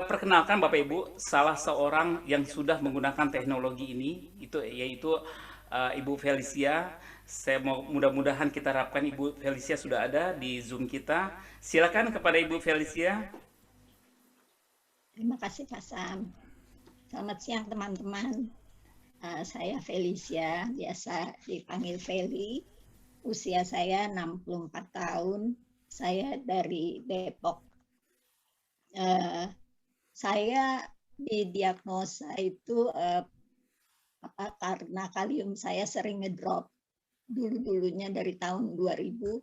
Perkenalkan Bapak Ibu, salah seorang yang sudah menggunakan teknologi ini itu yaitu Ibu Felicia. Saya mau mudah-mudahan kita harapkan Ibu Felicia sudah ada di Zoom kita. Silakan kepada Ibu Felicia. Terima kasih Pak Sam. Selamat siang teman-teman. Saya Felicia, biasa dipanggil Feli. Usia saya 64 tahun. Saya dari Depok. Saya didiagnosa itu karena kalium saya sering ngedrop. Dulu-dulunya dari tahun 2000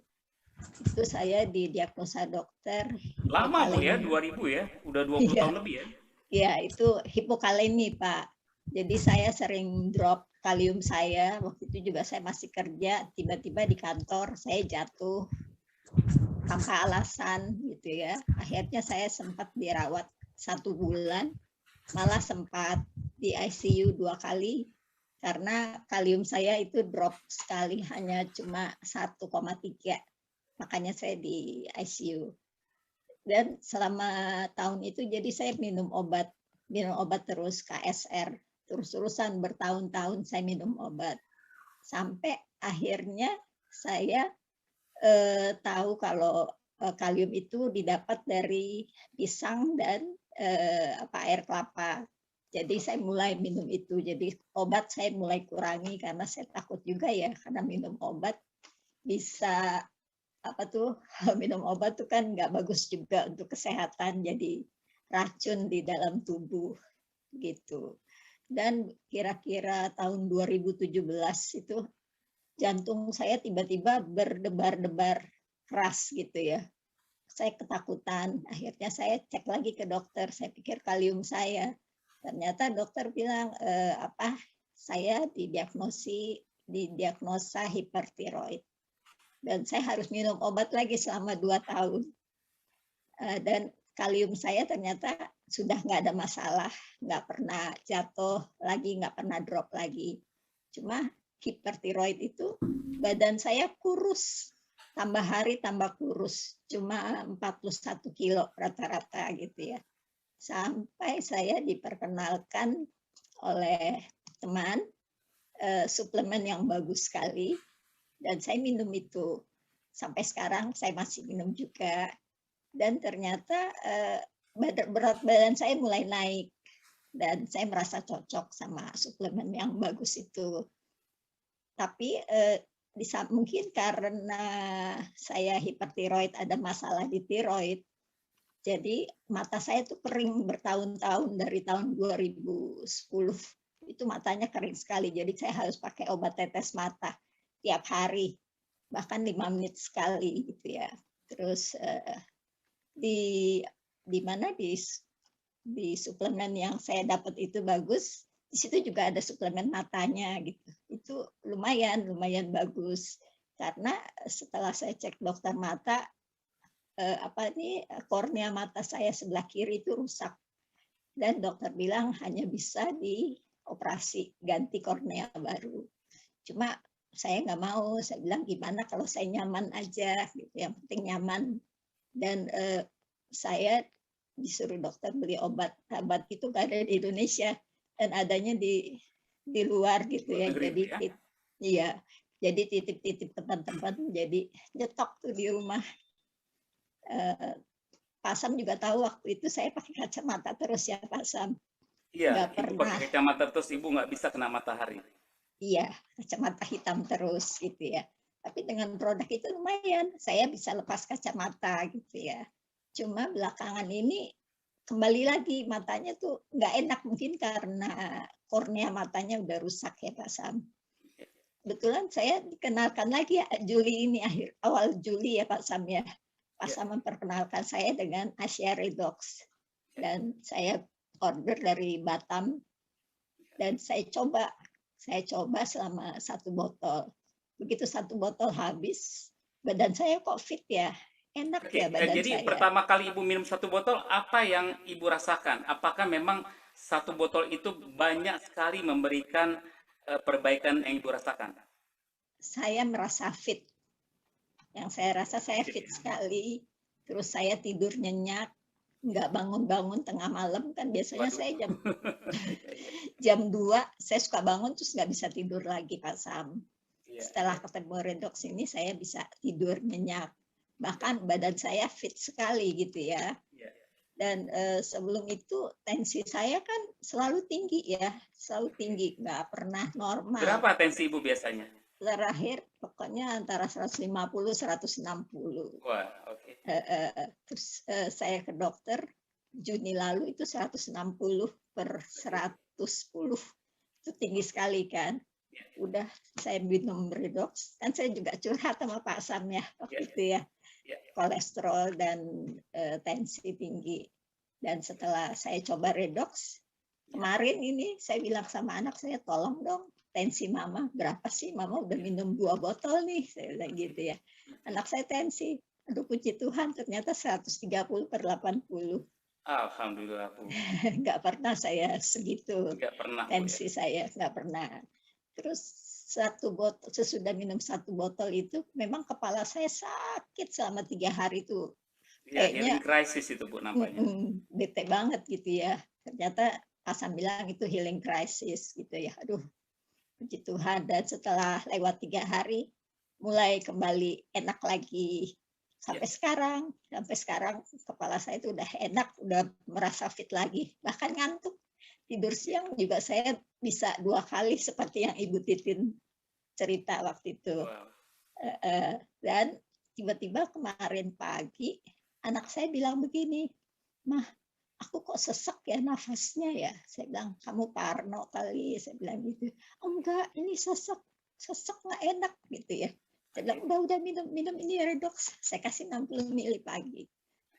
itu saya didiagnosa dokter Lama Bu ya, hipokalemi. 2000 ya. Udah 20 Iya, tahun lebih ya. ya itu hipokalemi Pak. Jadi saya sering drop kalium saya. Waktu itu juga saya masih kerja, tiba-tiba di kantor saya jatuh tanpa alasan gitu ya. Akhirnya saya sempat dirawat 1 bulan, malah sempat di ICU 2 kali karena kalium saya itu drop sekali, hanya cuma 1,3. Makanya saya di ICU. Dan selama tahun itu jadi saya minum obat terus, KSR, terus-terusan bertahun-tahun saya minum obat sampai akhirnya saya tahu kalau kalium itu didapat dari pisang dan air kelapa. Jadi saya mulai minum itu. Jadi obat saya mulai kurangi karena saya takut juga ya, karena minum obat bisa minum obat tuh kan nggak bagus juga untuk kesehatan, jadi racun di dalam tubuh gitu. Dan kira-kira tahun 2017 itu jantung saya tiba-tiba berdebar-debar keras gitu ya. Saya ketakutan, akhirnya saya cek lagi ke dokter, saya pikir kalium saya. Ternyata dokter bilang saya didiagnosa hipertiroid dan saya harus minum obat lagi selama 2 tahun. Dan kalium saya ternyata sudah nggak ada masalah, nggak pernah jatuh lagi, nggak pernah drop lagi. Cuma hipertiroid itu badan saya kurus, tambah hari tambah kurus, cuma 41 kilo rata-rata gitu ya. Sampai saya diperkenalkan oleh teman suplemen yang bagus sekali, dan saya minum itu. Sampai sekarang saya masih minum juga. Dan ternyata berat badan saya mulai naik dan saya merasa cocok sama suplemen yang bagus itu. Tapi mungkin karena saya hipertiroid, ada masalah di tiroid, jadi mata saya tuh kering bertahun-tahun, dari tahun 2010 itu matanya kering sekali. Jadi saya harus pakai obat tetes mata tiap hari, bahkan 5 menit sekali gitu ya. Terus di mana di suplemen yang saya dapat itu bagus, di situ juga ada suplemen matanya gitu. Itu lumayan bagus karena setelah saya cek dokter mata, kornea mata saya sebelah kiri itu rusak dan dokter bilang hanya bisa dioperasi ganti kornea baru. Cuma saya nggak mau, saya bilang gimana kalau saya nyaman aja gitu, yang penting nyaman. Dan saya disuruh dokter beli obat itu nggak ada di Indonesia dan adanya di luar gitu Luar ya. negeri Bu Jadi ya. iya, jadi titip-titip teman-teman, jadi nyetok tuh di rumah. Pak Sam juga tahu waktu itu saya pakai kacamata terus ya Pak Sam, Iya, nggak Ibu pernah. pakai kacamata terus Ibu nggak bisa kena matahari. Iya, kacamata hitam terus gitu ya. Tapi dengan produk itu lumayan, saya bisa lepas kacamata gitu ya. Cuma belakangan ini kembali lagi matanya tuh nggak enak, mungkin karena kornea matanya udah rusak ya Pak Sam. Kebetulan saya dikenalkan lagi ya Juli ini, awal Juli ya Pak Sam ya. Pak Ya, Sam memperkenalkan saya dengan Asia Redox ya. dan saya order dari Batam dan saya coba selama 1 botol. Begitu 1 botol habis, badan saya kok fit ya, enak Oke, ya badan jadi saya. pertama kali Ibu minum 1 botol, apa yang Ibu rasakan? Apakah memang 1 botol itu banyak sekali memberikan perbaikan yang Ibu rasakan? Saya merasa fit, yang saya rasa saya fit sekali, terus saya tidur nyenyak, nggak bangun-bangun tengah malam, kan biasanya Waduh. saya jam 2 saya suka bangun terus nggak bisa tidur lagi Pak Sam. Iya, Setelah iya, ketemu redox ini saya bisa tidur nyenyak. Bahkan badan saya fit sekali gitu ya. iya. Dan sebelum itu tensi saya kan selalu tinggi ya, selalu Oke. tinggi, nggak pernah normal. Berapa tensi Ibu biasanya? Terakhir pokoknya antara 150 160. Wah, oke. Terus saya ke dokter Juni lalu itu 160 per Oke. 110. Itu tinggi sekali kan. Iya, Udah saya minum redox, kan saya juga curhat sama Pak Sam ya iya, waktu itu ya, iya. kolesterol dan tensi tinggi. Dan setelah saya coba redox, kemarin ini saya bilang sama anak saya, tolong dong tensi mama berapa sih? Mama udah minum 2 botol nih, saya bilang gitu ya. Anak saya tensi, aduh puji Tuhan ternyata 130 per 80. Alhamdulillah Bu. Nggak pernah saya segitu Nggak pernah Bu ya. tensi saya, nggak pernah. Terus satu botol, sesudah minum 1 botol itu memang kepala saya sakit selama 3 hari itu. Iya, Kayaknya healing crisis itu Bu nampaknya. bete banget gitu ya. Ternyata Pasang bilang itu healing crisis gitu ya. Aduh, puji Tuhan. Dan setelah lewat 3 hari, mulai kembali enak lagi. Iya, Sampai sekarang kepala saya itu udah enak, udah merasa fit lagi. Bahkan ngantuk. Tidur iya. siang juga saya bisa 2 kali seperti yang Ibu Titin cerita waktu itu. Wow. Dan tiba-tiba kemarin pagi anak saya bilang begini, "Mah, aku kok sesek ya nafasnya ya?" Saya bilang, "Kamu parno kali," saya bilang gitu. "Oh enggak, ini sesek, sesek nggak enak," gitu ya. Saya bilang, Oke. "Udah minum, minum ini Redox." Saya kasih 60 mili pagi.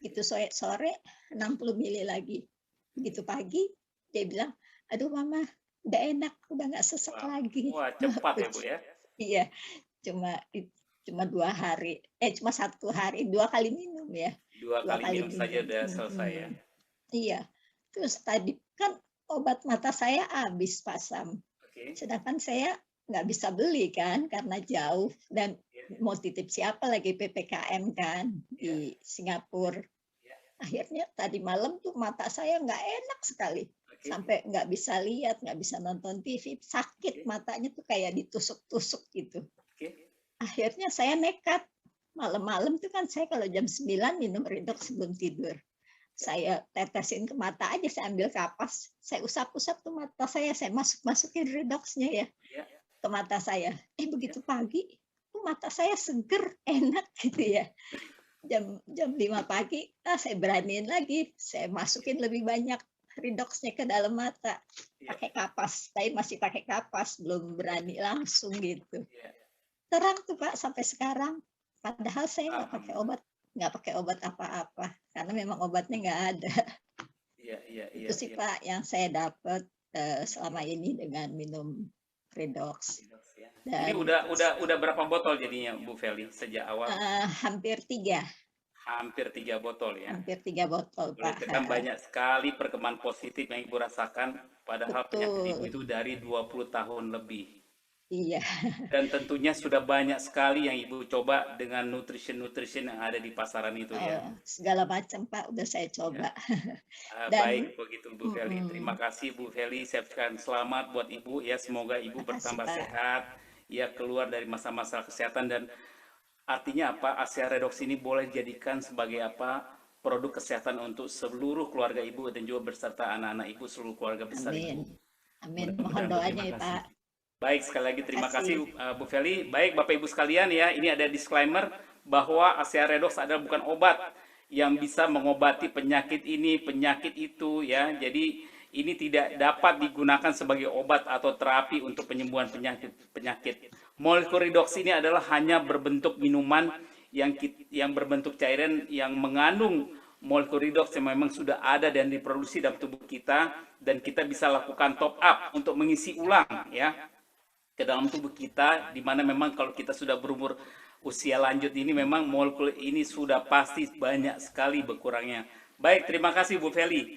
Gitu sore 60 mili lagi. Begitu pagi, dia bilang, "Aduh Mama, udah enak, udah nggak sesek Wow. lagi." Wah, cepat ya Bu ya. Iya, cuma cuma 2 hari, cuma 1 hari, 2 kali minum ya, Dua dua kali kali minum saja minum. udah selesai ya. Iya. Terus tadi kan obat mata saya habis Pak Sam, Oke. sedangkan saya nggak bisa beli kan karena jauh dan Iya, mau titip siapa lagi PPKM kan iya, di Singapura. iya. Akhirnya tadi malam tuh mata saya nggak enak sekali, Oke, sampai nggak bisa lihat, nggak bisa nonton TV, sakit oke, matanya tuh kayak ditusuk-tusuk gitu. oke. Akhirnya saya nekat, malam-malam tuh kan saya kalau jam 9 minum redox sebelum tidur. Ya, Saya tetesin ke mata aja, saya ambil kapas, saya usap-usap tuh mata saya masuk-masukin redoxnya ya ya, ke mata saya. ya. Begitu pagi, tuh mata saya seger, enak gitu ya. Jam jam 5 pagi, saya beraniin lagi, saya masukin lebih banyak redoxnya ke dalam mata. Iya, Pakai kapas, tapi masih pakai kapas, belum berani langsung gitu. iya. Terang tuh Pak sampai sekarang. Padahal saya Alhamdulillah. nggak pakai obat apa-apa, karena memang obatnya nggak ada. Iya, iya, Itu iya, sih iya. Pak yang saya dapat selama ini dengan minum Redox. Ya. Ini Dan udah berapa botol jadinya Bu Feli sejak awal? hampir 3, Hampir 3 botol ya. hampir 3 botol Pak. Berarti kan banyak sekali perkembangan positif yang Ibu rasakan, padahal penyakit Ibu Betul, itu dari 20 tahun lebih. iya. Dan tentunya sudah banyak sekali yang Ibu coba dengan nutrition-nutrition yang ada di pasaran itu ya. Segala macam Pak udah saya Ya. coba. Baik Dan begitu Bu Feli. Terima kasih Bu Feli. Saya ucapkan selamat buat Ibu ya. Semoga Ibu makasih bertambah Pak. sehat, ya keluar dari masa-masa kesehatan dan artinya apa? Asia Redox ini boleh dijadikan sebagai apa? Produk kesehatan untuk seluruh keluarga Ibu dan juga beserta anak-anak Ibu, seluruh keluarga besar Amin. Ibu. Amin. Mohon Mudah-mudahan doanya berterima ya kasih. Pak. Baik, sekali lagi terima kasih Makasih. Bu Feli. Baik Bapak Ibu sekalian ya, ini ada disclaimer bahwa Asia Redox adalah bukan obat yang bisa mengobati penyakit ini, penyakit itu ya. Jadi ini tidak dapat digunakan sebagai obat atau terapi untuk penyembuhan penyakit. Molekul redox ini adalah hanya berbentuk minuman yang berbentuk cairan yang mengandung molekul redox yang memang sudah ada dan diproduksi dalam tubuh kita dan kita bisa lakukan top up untuk mengisi ulang ya ke dalam tubuh kita, di mana memang kalau kita sudah berumur usia lanjut ini memang molekul ini sudah pasti banyak sekali berkurangnya. Baik, terima kasih Bu Feli.